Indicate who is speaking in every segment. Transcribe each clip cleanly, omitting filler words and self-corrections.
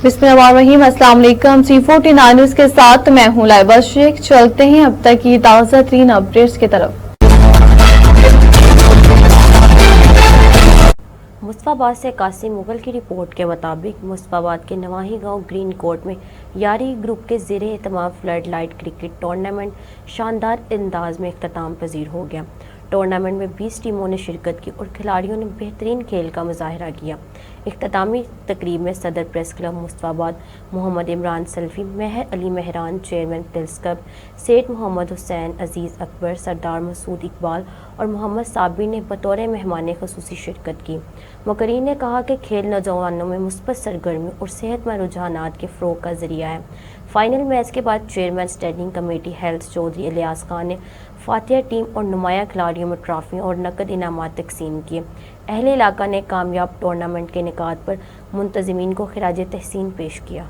Speaker 1: बिस्मिल्लाहिर्रहमानिर्रहीम। अस्सलाम वालेकुम। C49 न्यूज़ के साथ मैं हूं लाइबा शेख। चलते हैं अब तक की ताज़ा तरीन अपडेट्स की तरफ।
Speaker 2: मुस्तफाबाद से कासिम मुगल की रिपोर्ट के मुताबिक मुस्तफाबाद के नवाही गांव ग्रीन कोर्ट में यारी ग्रुप के ज़ेरे एहतमाम फ्लड लाइट क्रिकेट टूर्नामेंट शानदार अंदाज में इख्तिताम पजीर हो गया। टूर्नामेंट में 20 टीमों ने शिरकत की और खिलाड़ियों ने बेहतरीन खेल का मुजाहरा किया। इख्तितामी तकरीब में सदर press club Mustafabad Mohammad Imran Salfi, Mehar Ali Mehran, chairman press club Seth Mohammad Hussain, अजीज़ अकबर, सरदार मसूद इकबाल और मोहम्मद साबिर ने बतौर मेहमान खसूसी शिरकत की। मुकर्रीन ने कहा कि खेल नौजवानों में मुस्बत सरगर्मी और सेहतमंद रुझानात के फ़रोग़ का ज़रिया है। फाइनल मैच के बाद chairman standing committee health Chaudhry Ilyas Khan ने फातिहा टीम और नुमाया खिलाड़ियों में ट्रॉफियों और नकद इनामात तकसीम किए। अहले इलाका ने कामयाब टूर्नामेंट के इनेकाद पर मुंतज़मीन को खिराज तहसीन पेश किया।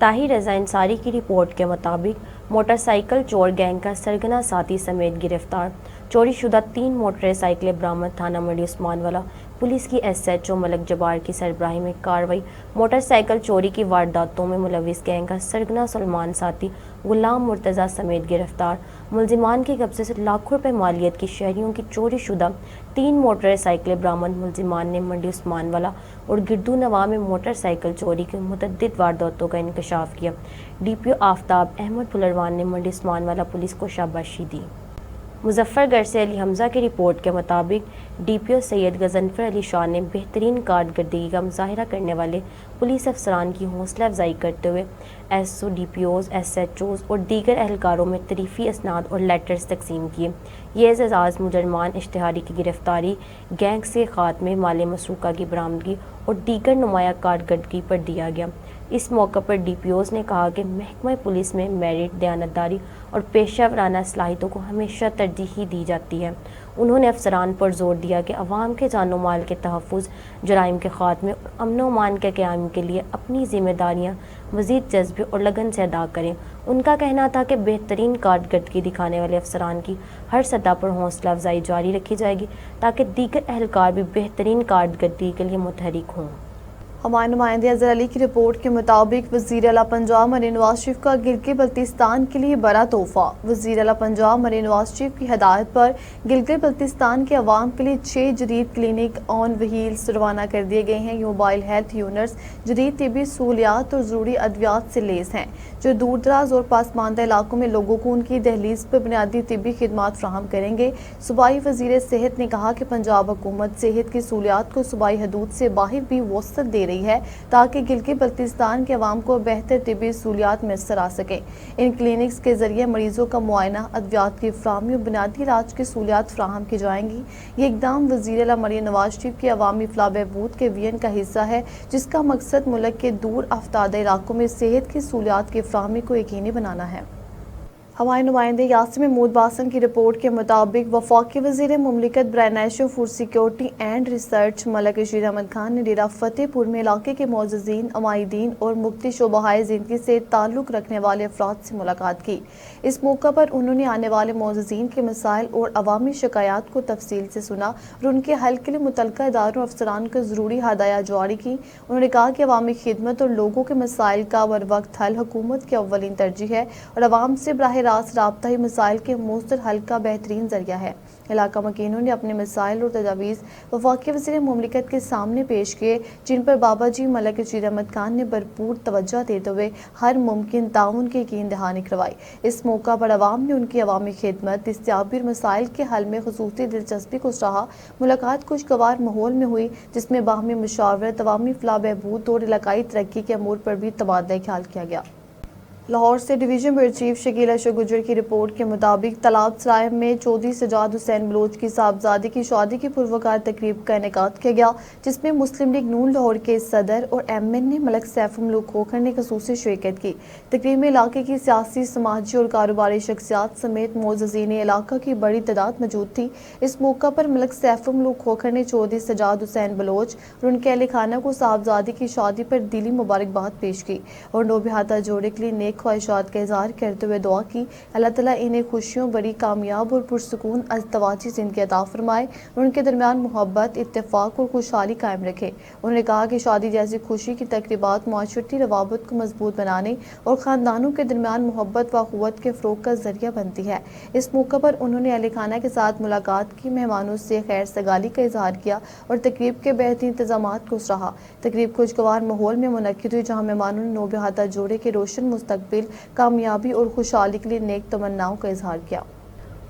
Speaker 2: ताहिर रज़ा अंसारी की रिपोर्ट के मुताबिक मोटरसाइकिल चोर गैंग का सरगना साथी समेत गिरफ्तार। चोरी शुदा 3 मोटरसाइकिलें बरामद। थाना मंडी उस्मानवाला पुलिस की SHO मलक जबार की सरबराही में कार्रवाई। मोटरसाइकिल चोरी की वारदातों में मुलविस गैंग का सरगना सलमान साथी गुलाम मुर्तज़ा समेत गिरफ्तार। मुलजिमान के कब्जे से लाखों रुपए मालियत की शहरियों की चोरी शुदा 3 मोटरसाइकिलें बरामद। मुलजिमान ने मंडी उस्मानवाला और गिरदू नवा में मोटरसाइकिल चोरी के मुतअद्दिद वारदातों का इंकशाफ किया। DPO आफ्ताब अहमद पुलरवान ने मंडी उस्मानवाला पुलिस को शाबाशी दी। मुजफ्फरगढ़ से अली हमजा की रिपोर्ट के मुताबिक DPO सैयद गजनफर अली शाह ने बेहतरीन कारकर्दगी का मुजाहरा करने वाले पुलिस अफसरान की हौसला अफजाई करते हुए SO, DPOs, SHOs और दीगर एहलकारों में तरीफ़ी असनाद और लेटर्स तकसीम किए। ये एज़ाज़ मुजरमान इश्तिहारी की गिरफ्तारी, गैंग से खात्मे, माल मसरूक़ा की बरामदगी और दीगर नुमाया कारकर्दगी पर दिया गया। इस मौके पर DPOs ने कहा कि महकमा पुलिस में मेरिट, दयानतदारी और पेशा वराना सलाहियतों को हमेशा तरजीह दी जाती है। उन्होंने अफसरान पर जोर दिया कि अवाम के जानो माल के तहफ़्फ़ुज़, जराइम के ख़ात्मे और अमन व अमान के क़याम के लिए अपनी ज़िम्मेदारियाँ मज़ीद जज्बे और लगन से अदा करें। उनका कहना था कि बेहतरीन कारकर्दगी दिखाने वाले अफसरान की हर सतह पर हौसला अफजाई जारी रखी जाएगी ताकि दीगर एहलकार भी बेहतरीन कारकर्दगी के लिए मुतहरिक हों।
Speaker 1: हमारे नुमाइंदे अज़हर अली की रिपोर्ट के मुताबिक वज़ीर आला पंजाब मरीन नवाज शरीफ का गिलगित बल्तिस्तान के लिए बड़ा तोहफा। वज़ीर आला पंजाब मरीन नवाज शरीफ की हदायत पर गिलगित बल्तिस्तान के अवाम के लिए 6 जदीद क्लिनिक ऑन व्हील्स रवाना कर दिए गए हैं। ये मोबाइल हेल्थ यूनिट्स जदीद तिबी सहूलियात और ज़रूरी अद्वियात से लेस हैं जो दूर दराज और पासमानदा इलाकों में लोगों को उनकी दहलीज पर बुनियादी तिबी खिदमात फ्राहम करेंगे। सूबाई वज़ीर सेहत ने कहा कि पंजाब हुकूमत सेहत की सहूलियात को सूबाई हदूद से बाहर भी वसअत दे रही है ताकि गिलगित बल्तिस्तान के अवाम को बेहतर तिबी सहूलियात मैसर आ सके। इन क्लिनिक्स के जरिए मरीजों का मुआयना, अद्वियात की फ्राहमी और बुनियादी इलाज की सहूलियात फ्राहम की जाएंगी। ये इकदाम वज़ीर आला मरीन नवाज शरीफ की अवामी फलाह बहबूद के विजन का हिस्सा है जिसका मकसद मुल्क के दूर अफ्तादा इलाकों में सेहत की सहूलियात की फ्राहमी को यकीनी बनाना है। हमारे नुमाइंदे यासिम महमूद बासन की रिपोर्ट के मुताबिक वफाकी वज़ीर मुमलिकत बराए national food security and research Malik Rashid Ahmed Khan ने डेरा फतेहपुर में इलाके के मौजूदीन, अमायदीन और मुख्तलिफ शोबाए ज़िंदगी से ताल्लुक़ रखने वाले अफराद से मुलाकात की। इस मौका पर उन्होंने आने वाले मौजूदीन के मसाइल और अवामी शिकायत को तफसील से सुना और उनके हल के लिए मुतल्लिक़ा इदारों और अफसरान को ज़रूरी हदायत जारी की। उन्होंने कहा कि अवामी खिदमत और लोगों के मसाइल का बर वक्त हल हुकूमत की अव्वलीन तरजीह है और अवाम से बराह रास्त राब्ता ही मसाइल के मौसर हल का बेहतरीन जरिया है। इलाका मकीनों ने अपने मसाइल और तजावीज़ वफाकी वज़ीर मुमलिकत के सामने पेश किए जिन पर बाबा जी मलक रशीद अहमद खान ने भरपूर तवज्जो देते हुए हर मुमकिन ताउन की यकीन दहानी करवाई। इस मौका पर अवाम ने उनकी अवामी खिदमत, दस्तयाबी और मसाइल के हल में खुसूसी दिलचस्पी को सराहा। मुलाकात खुशगवार माहौल में हुई जिसमें बाहमी मुशावरत, अवामी फलाह बहबूद और इलाकाई तरक्की के अमूर पर भी तबादला ख्याल किया गया। लाहौर से division bureau chief Shakeel Ashok गुजर की रिपोर्ट के मुताबिक तालाब सराय में चौधरी सजाद हुसैन बलोच की साहबजादी की शादी की पुरवकार तकरीब का इनेकाद किया गया जिसमें मुस्लिम लीग नून लाहौर के सदर और MN मलक सैफुल मलूक खोखर ने खसूसी शिरकत की। तकरीब में इलाके की सियासी, समाजी और कारोबारी शख्सियात समेत मोअज़्ज़ीन इलाका की बड़ी तादाद मौजूद थी। इस मौका पर मलक सैफुल मलूक खोखर ने चौधरी सजाद हुसैन बलोच और उनके अहल खाना को साहबजादी की शादी पर दिली मुबारकबाद पेश की और नौबिहाता जोड़े के लिए नेक ख्वाहिशात का इजहार करते हुए दुआ की अल्लाह ताला इन्हें खुशियों बड़ी कामयाब और पुरसुकून अज़दवाजी ज़िंदगी अता फरमाए और उनके दरमियान मोहब्बत, इत्तेफाक और खुशहाली कायम रखे। उन्होंने कहा कि शादी जैसी खुशी की तकरीबात माशरती रवाबत को मजबूत बनाने और ख़ानदानों के दरमियान मोहब्बत व क़ुव्वत के फ़रोग़ का ज़रिया बनती है। इस मौके पर उन्होंने अहले खाना के साथ मुलाकात की, मेहमानों से खैर सगाली का इजहार किया और तकरीब के बेहतरीन इंतज़ामात को सराहा। तकरीब खुशगवार माहौल में मुनक्किद हुई, जहाँ मेहमानों ने नौबहाता जोड़े के रोशन मुस्तकबिल, कामयाबी और खुशहाली के लिए नेक तमन्नाओं का इजहार किया।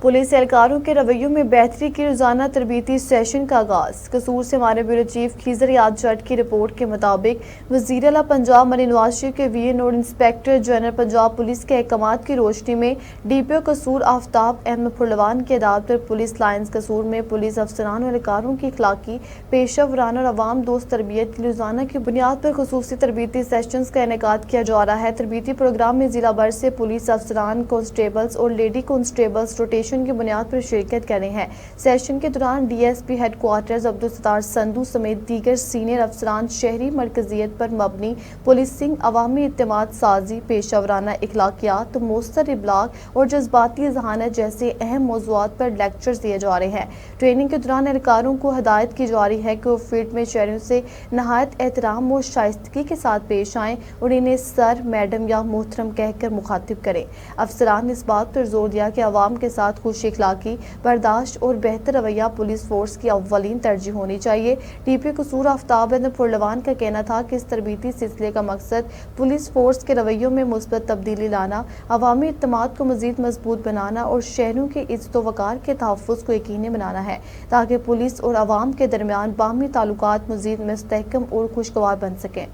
Speaker 1: पुलिस एहलकारों के रवैयों में बेहतरी की रोजाना तरबीती सेशन का आगाज। कसूर से हमारे ब्यूरो चीफ खीजर रियाज जट की रिपोर्ट के मुताबिक वज़ीर आला पंजाब मरीन नवाज शरीफ के वीएन और इंस्पेक्टर जनरल पंजाब पुलिस के अहकामात की रोशनी में डीपीओ कसूर आफ्ताब अहमद फुरलवान के हिदायत पर पुलिस लाइन्स कसूर में पुलिस अफसरान और एहलकारों की इखलाकी, पेशा वराना और अवाम दोस्त तरबियत की रोजाना की बुनियाद पर खुसूसी तरबीती सेशंस का इनेकाद किया जा रहा है। तरबीती प्रोग्राम में जिला भर से पुलिस अफसरान, कांस्टेबल्स और लेडी कांस्टेबल्स रोटेशन की बुनियाद पर शिरकत कर रहे हैं। सेशन के दौरान डीएसपी हेडक्वार्टर्स अब्दुल सत्तार संधू समेत दीगर सीनियर अफसरान शहरी मरकजियत पर मबनी पुलिसिंग, अवामी इत्तेमाद साजी, पेशा वराना इखलाकियात, मौसर इबलाग और जज्बाती ज़हानत जैसे अहम मौज़ूआत पर लेक्चर्स दिए जा रहे हैं। ट्रेनिंग के दौरान एहलकारों को हिदायत की जा रही है कि वो फील्ड में शहरियों से नहायत एहतराम और शाइस्तगी के साथ पेश आएँ और इन्हें सर, मैडम या मोहतरम कहकर मुखातिब करें। अफसरान ने इस बात पर जोर दिया कि अवाम के साथ खुश इखलाकी, बर्दाश्त और बेहतर रवैया पुलिस फोर्स की अव्वलीन तरजीह होनी चाहिए। डीपीओ कसूर आफ्ताब अहमद फुरलवान का कहना था कि इस तरबीती सिलसिले का मकसद पुलिस फोर्स के रवैयों में मुस्बत तब्दीली लाना, अवामी इत्तेमाद को मजीद मजबूत बनाना और शहरों के इज्जत व वक़ार के तहफ़्फ़ुज़ को यकीनी बनाना है, ताकि पुलिस और अवाम के दरमियान बाहमी ताल्लुकात मजीद मुस्तहकम और खुशगवार बन सकें।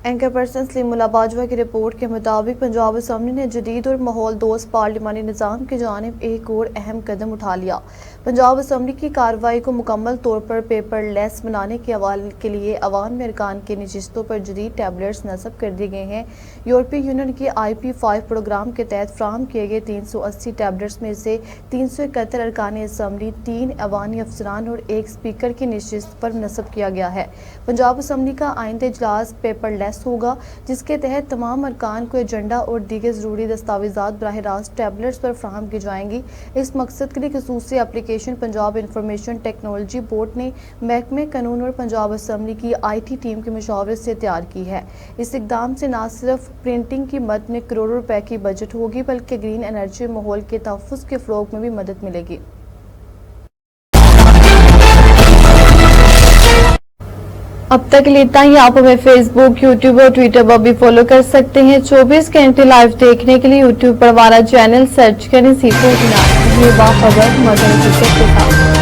Speaker 1: एंकर पर्सन सलीमुल्लाह बाजवा की रिपोर्ट के मुताबिक पंजाब असम्बली ने जदीद और माहौल दोस्त पार्लिमानी निज़ाम की जानिब एक और अहम कदम उठा लिया। पंजाब असम्बली की कार्रवाई को मुकम्मल तौर पर पेपर लेस बनाने के हवाले के लिए अवाम अरकान की नशिस्तों पर जदीद टैबलेट्स नस्ब कर दिए गए हैं। यूरोपीय यूनियन के IP5 प्रोग्राम के तहत फ्राहम किए गए 380 टैबलेट्स में से 371 अरकान असम्बली, 3 अवानी अफसरान और 1 स्पीकर की नशिस्त पर नस्ब किया गया है। पंजाब असम्बली का आइंदा इजलास पेपर लेस होगा, जिसके तहत तमाम अरकान को एजेंडा और दीगर ज़रूरी दस्तावेज़ात बराह रास्त टैबलेट्स पर फ्राहम की जाएंगी। इस मकसद के लिए खसूसी application Punjab information technology board ने महकमे कानून और पंजाब असम्बली की IT टीम के मशावरे से तैयार की है। इस इक़दाम से न सिर्फ प्रिंटिंग की मद में करोड़ों रुपए की बजट होगी, बल्कि ग्रीन एनर्जी माहौल के तहफ़्फ़ुज़ के फ़रोग़ में भी मदद मिलेगी। अब तक लेता ही आप हमें फेसबुक, यूट्यूब और ट्विटर पर भी फॉलो कर सकते हैं। 24 घंटे लाइव देखने के लिए यूट्यूब पर हमारा चैनल सर्च करें। सीखो बाखबर मदन के साथ।